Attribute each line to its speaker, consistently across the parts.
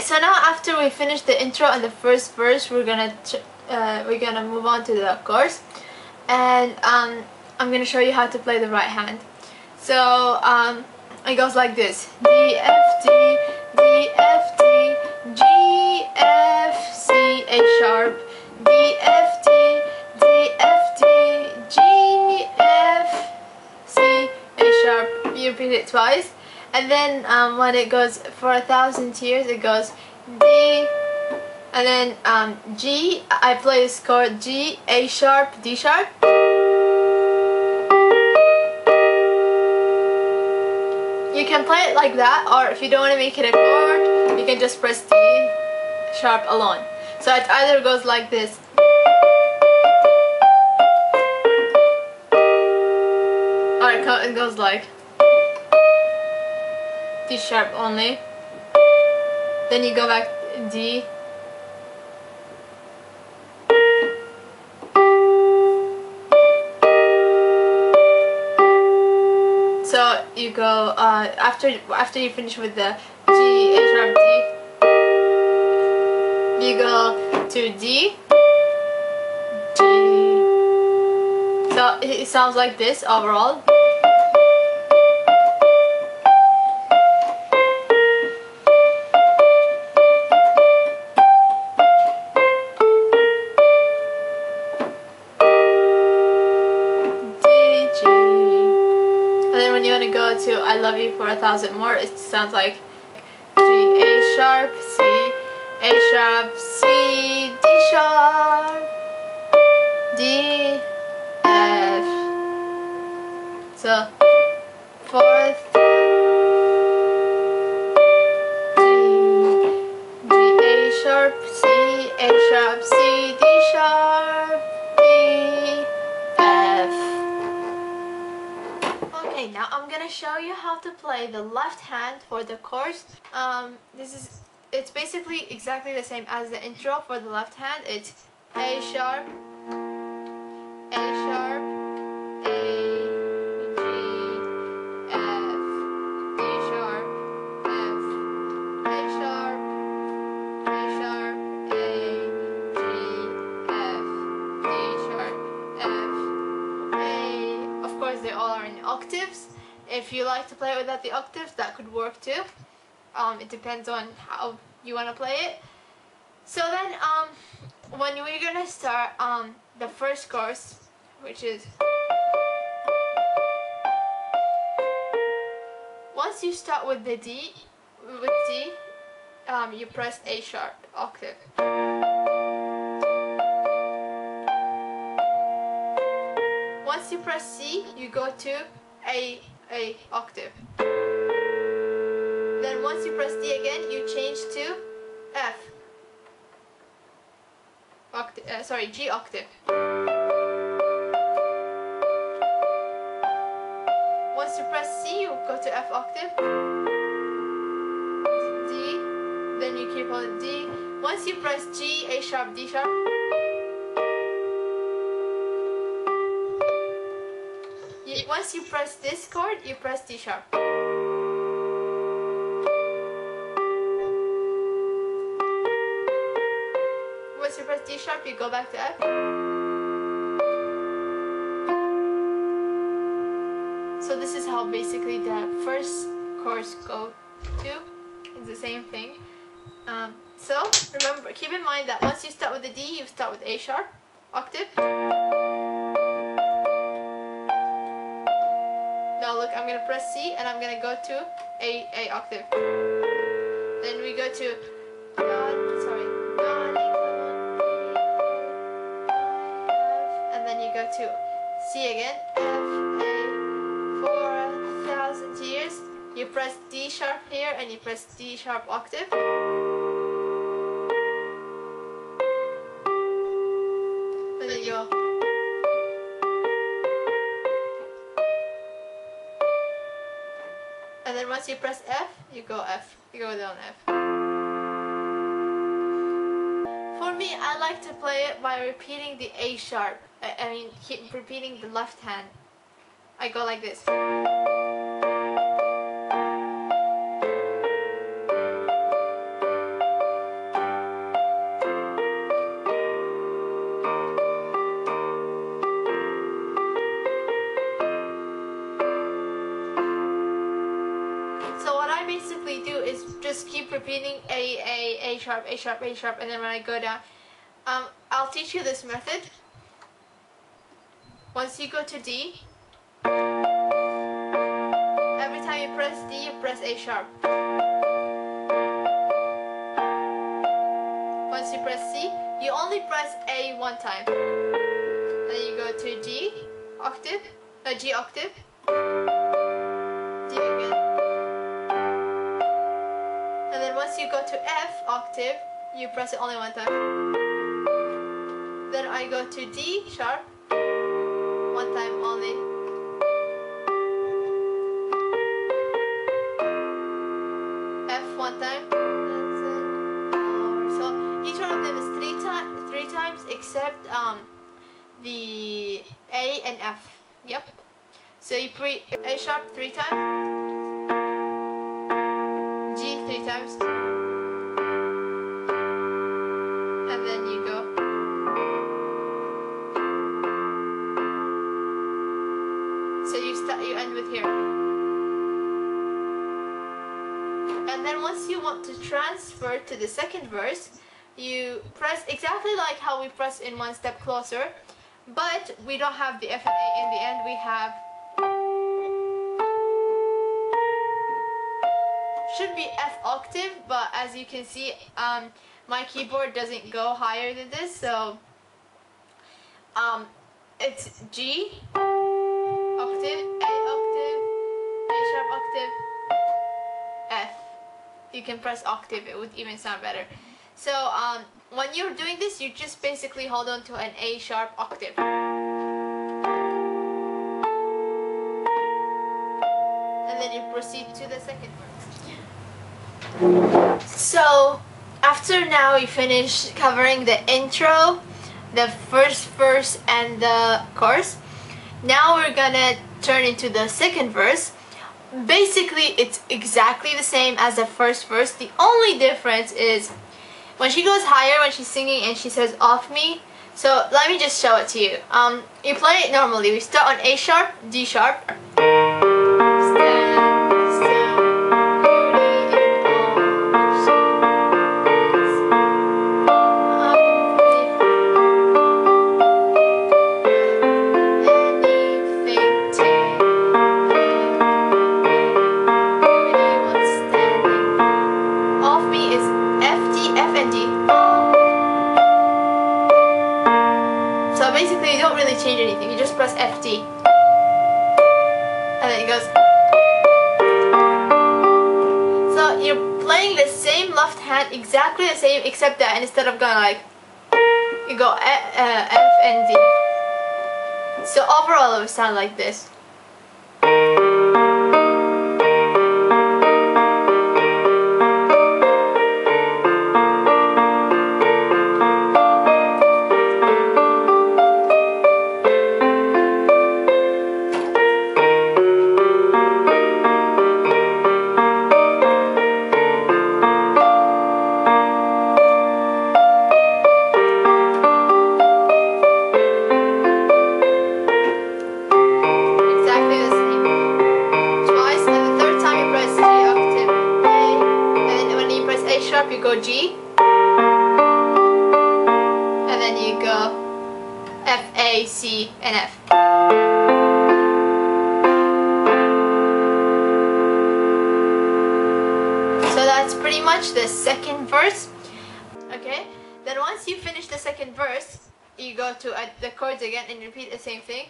Speaker 1: so now after we finish the intro and the first verse, we're gonna move on to the chorus, and I'm gonna show you how to play the right hand. So it goes like this: D F D D F D G F C A sharp, D F D D F D G F C A sharp. You repeat it twice. And then when it goes for 1,000 years, it goes D, and then G. I play this chord: G, A sharp, D sharp. You can play it like that, or if you don't want to make it a chord, you can just press D sharp alone. So it either goes like this, or it goes like D sharp only, then you go back D, so you go after you finish with the G, A sharp, D, you go to D, G. So it sounds like this overall. You want to go to I Love You for 1,000 More, it sounds like G, A sharp, C, A sharp, C, D sharp, D, F. So fourth, G, A sharp, C, A sharp, C, D sharp, D, F. Okay, now I'm gonna show you how to play the left hand for the chorus. It's basically exactly the same as the intro for the left hand. It's A sharp, A sharp, A, G, F, D sharp, F, A sharp, A sharp, A, G, F, D sharp, F, A. Of course, they all are in octaves. If you like to play it without the octaves, that could work too. It depends on how you want to play it. So then when we're gonna start the first chorus, which is, once you start with the D, you press A sharp octave. Once you press C, you go to A octave. Then once you press D again, you change to F. G octave. Once you press C, you go to F octave. D, then you keep on D. Once you press G, A sharp, D sharp. Once you press this chord, you press D sharp. Once you press D sharp, you go back to F. So this is how basically the first chorus go to. It's the same thing. So remember, keep in mind that once you start with the D, you start with A sharp octave. Now look, I'm gonna press C and I'm gonna go to A octave. Then we go to and then you go to C again, F, A, for 1,000 years. You press D sharp here and you press D sharp octave. And then you go. And then once you press F, you go down F. For me, I like to play it by repeating the A sharp. I mean, keep repeating the left hand. I go like this. So what I basically do is just keep repeating A sharp, A sharp, A sharp, and then when I go down, I'll teach you this method. Once you go to D, every time you press D, you press A sharp. Once you press C, you only press A one time. Then you go to G octave, G octave, D again. And then once you go to F octave, you press it only one time. Then I go to D sharp, one time only. F one time. So each one of them is three times except the A and F. Yep. So you pre A sharp 3 times, G 3 times, and then you go. So you end with here. And then once you want to transfer to the second verse, you press exactly like how we press in One Step Closer, but we don't have the F and A in the end. We have, should be F octave, but as you can see, my keyboard doesn't go higher than this, so it's G octave, A octave, A sharp octave, F. You can press octave, it would even sound better. So when you're doing this, you just basically hold on to an A sharp octave. And then you proceed to the second verse. So after now we finish covering the intro, the first verse and the chorus. Now we're gonna turn into the second verse. Basically it's exactly the same as the first verse. The only difference is when she goes higher, when she's singing and she says off me. So let me just show it to you. You play it normally. We start on A sharp, D sharp. Basically you don't really change anything, you just press FD and then it goes. So you're playing the same left hand, exactly the same, except that instead of going like, you go F and D. So overall it will sound like this. You go G, and then you go F, A, C, and F. So that's pretty much the second verse. Okay, then once you finish the second verse, you go to the chords again and repeat the same thing.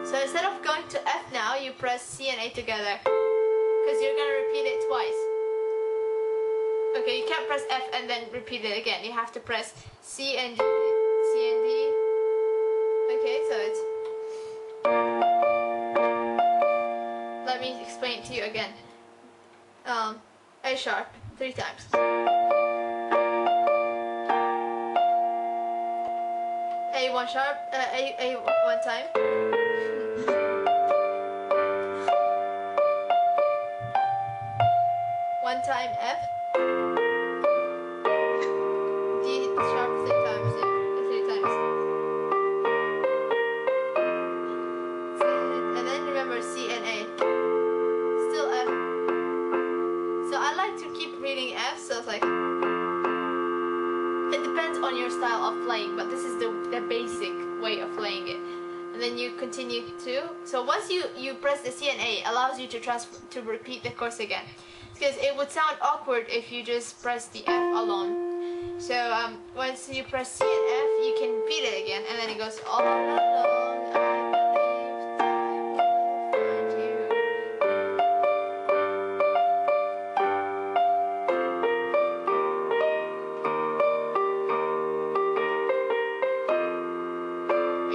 Speaker 1: So instead of going to F now, you press C and A together, because you're going to repeat it twice. Okay, you can't press F and then repeat it again. You have to press C and D, C and D. Okay, so it's... Let me explain it to you again. A sharp 3 times. A1 sharp, A one time. time F, D sharp three times, and then remember C and A, still F. So I like to keep reading F, so it's like, it depends on your style of playing, but this is the basic way of playing it. And then you continue to, so once you press the C and A, it allows you to repeat the chords again, because it would sound awkward if you just press the F alone. So once you press C and F, you can repeat it again, and then it goes all along I believe time will find you.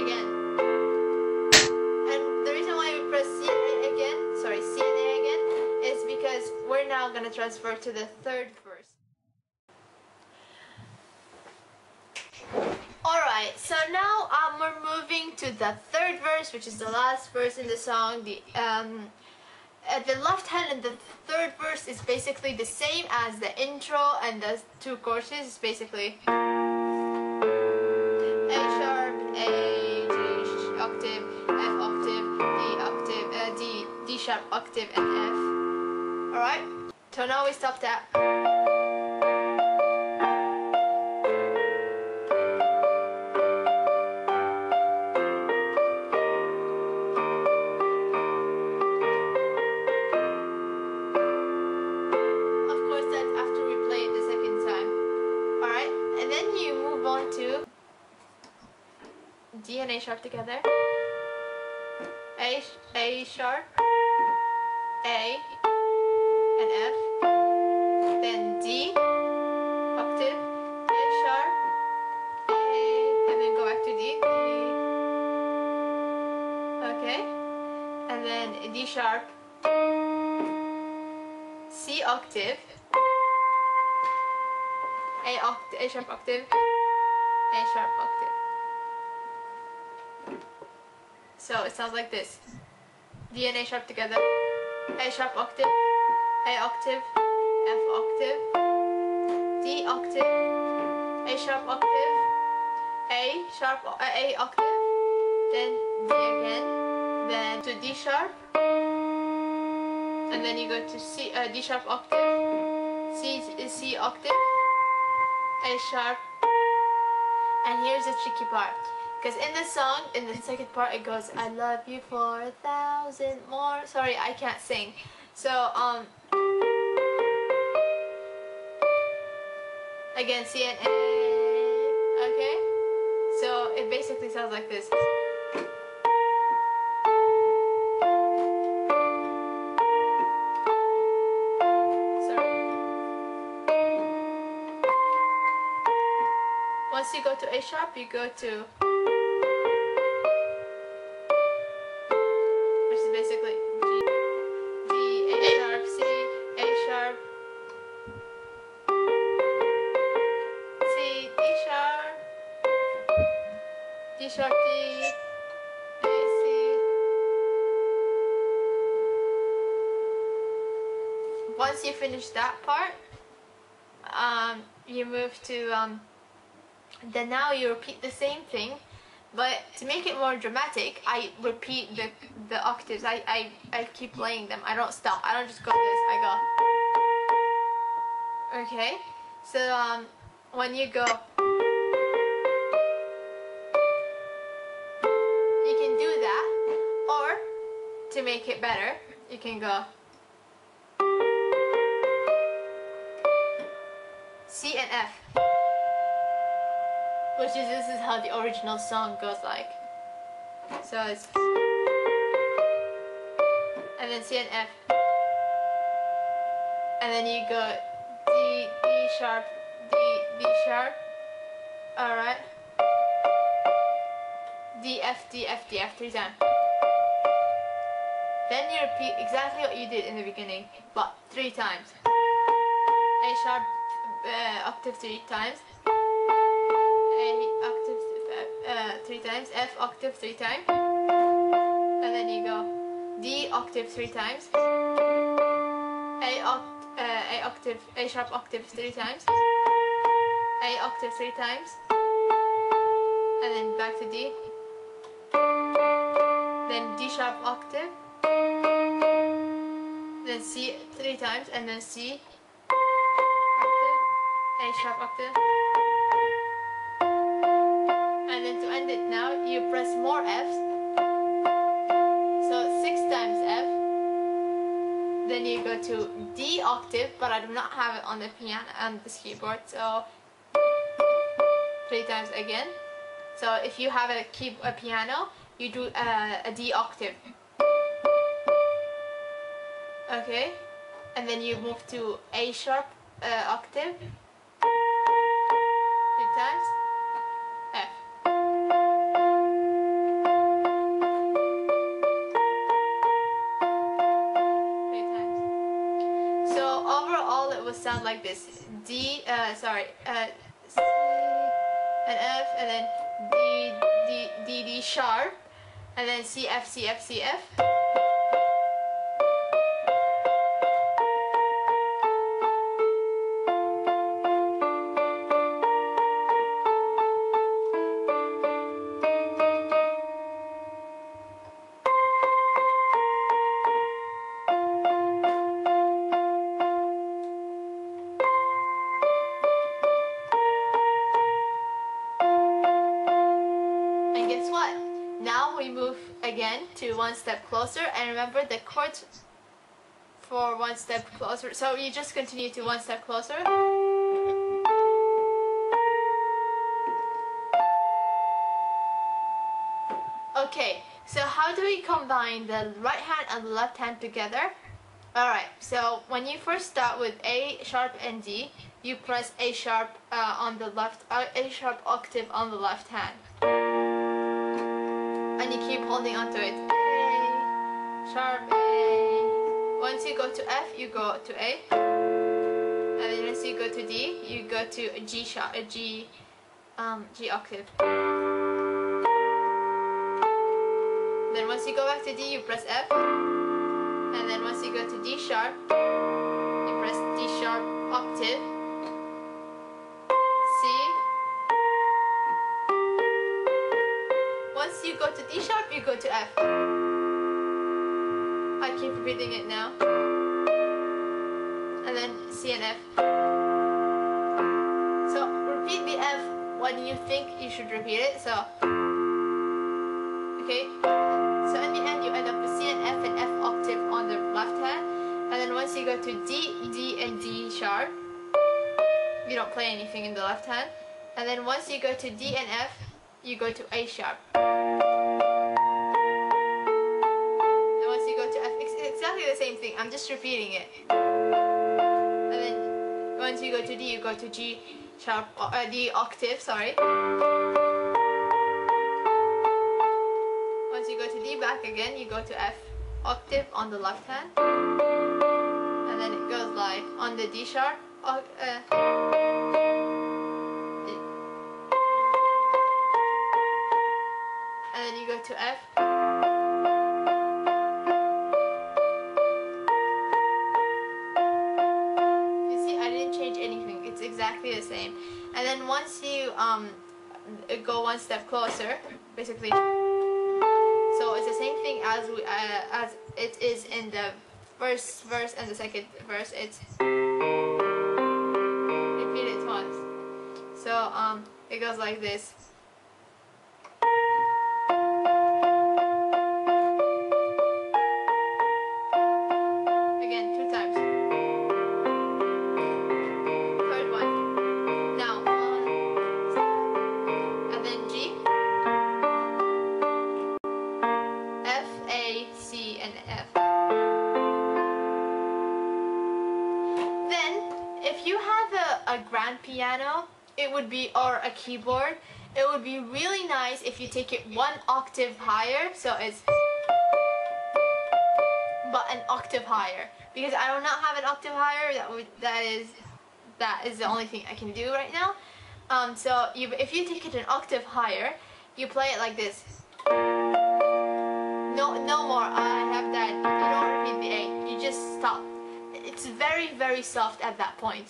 Speaker 1: Again. And the reason why we press C and A again, is because we're now going to transfer to the third verse. Alright, so now we're moving to the third verse, which is the last verse in the song. The left hand in the third verse is basically the same as the intro and the two choruses. It's basically A sharp, A, G octave, F octave, D octave, D sharp octave, and F. Alright, so now we stop that. Of course, that's after we play it the second time. Alright, and then you move on to D and A sharp together. A sharp, A, and F, then D octave, A sharp, A, and then go back to D, okay, and then D sharp, C octave, A sharp octave, A sharp octave. So it sounds like this: D and A sharp together, A sharp octave, A octave, F octave, D octave, A sharp octave, A octave, then D again, then to D sharp, and then you go to D sharp octave, C octave, A sharp, and here's the tricky part. Because in the song, in the second part, it goes, I love you for 1,000 more. Sorry, I can't sing. So, again, C and A, okay? So, it basically sounds like this. Sorry. Once you go to A sharp, you go to, basically G, A sharp, C, A sharp, C, D sharp, D sharp, D, A, C. Once you finish that part, you move to, then now you repeat the same thing. But to make it more dramatic, I repeat the octaves. I keep playing them. I don't stop. I don't just go this. I go. Okay. So when you go, you can do that. Or to make it better, you can go C and F. This is how the original song goes like. So it's, and then C and F, and then you go D sharp, D sharp. All right. D F 3 times. Then you repeat exactly what you did in the beginning, but 3 times. A sharp octave 3 times. A octave 3 times, F octave 3 times, and then you go D octave 3 times, A A sharp octave 3 times, A octave 3 times, and then back to D, then D sharp octave, then C 3 times, and then C octave, A sharp octave, and then to end it now you press more Fs, so 6 times F, then you go to D octave, but I do not have it on the piano on this keyboard, so 3 times again. So if you have a piano, you do a D octave. Okay, and then you move to A sharp octave 3 times, F. Sound like this: D, C, and F, and then D sharp, and then C F C F C F. Now we move again to one step closer, and remember the chords for one step closer. So you just continue to one step closer. Okay, so how do we combine the right hand and the left hand together? Alright, so when you first start with A sharp and D, you press A sharp on the left, A sharp octave on the left hand. And you keep holding onto it. A, sharp, A. Once you go to F, you go to A. And then once you go to D, you go to G sharp, G octave. Then once you go back to D, you press F. And then once you go to D sharp, you press D sharp octave. Once you go to D sharp, you go to F. I keep repeating it now. And then C and F. So repeat the F when you think you should repeat it. So, okay. So in the end, you end up with C and F octave on the left hand. And then once you go to D, D and D sharp, you don't play anything in the left hand. And then once you go to D and F, you go to A sharp. And once you go to F, it's exactly the same thing. I'm just repeating it. And then once you go to D, you go to G sharp, D octave, sorry. Once you go to D back again, you go to F octave on the left hand. And then it goes like on the D sharp. And then you go to F. You see, I didn't change anything. It's exactly the same. And then once you go one step closer, basically. So it's the same thing as it is in the first verse and the second verse. It's repeat it twice. So it goes like this. A grand piano, it would be, or a keyboard, it would be really nice if you take it one octave higher, so it's but an octave higher, because I do not have an octave higher. That is the only thing I can do right now. So if you take it an octave higher, you play it like this. No more. I have that. You don't repeat the A. You just stop. It's very very soft at that point.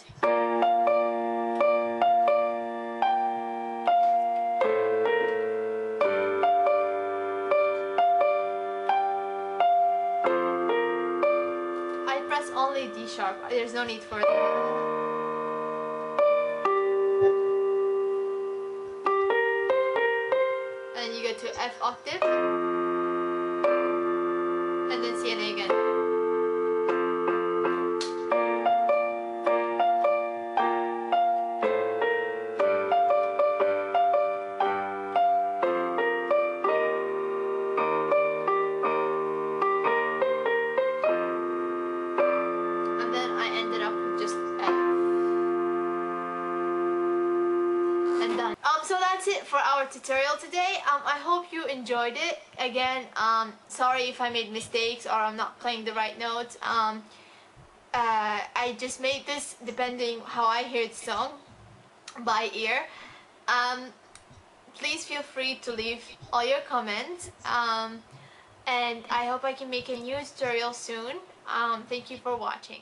Speaker 1: I press only D sharp, there's no need for it. And you go to F octave, and then C and A again. And then I ended up with just F. And done. So that's it for our tutorial today. I hope you enjoyed it. Again, sorry if I made mistakes or I'm not playing the right notes. I just made this depending how I hear the song by ear. Please feel free to leave all your comments. And I hope I can make a new tutorial soon. Thank you for watching.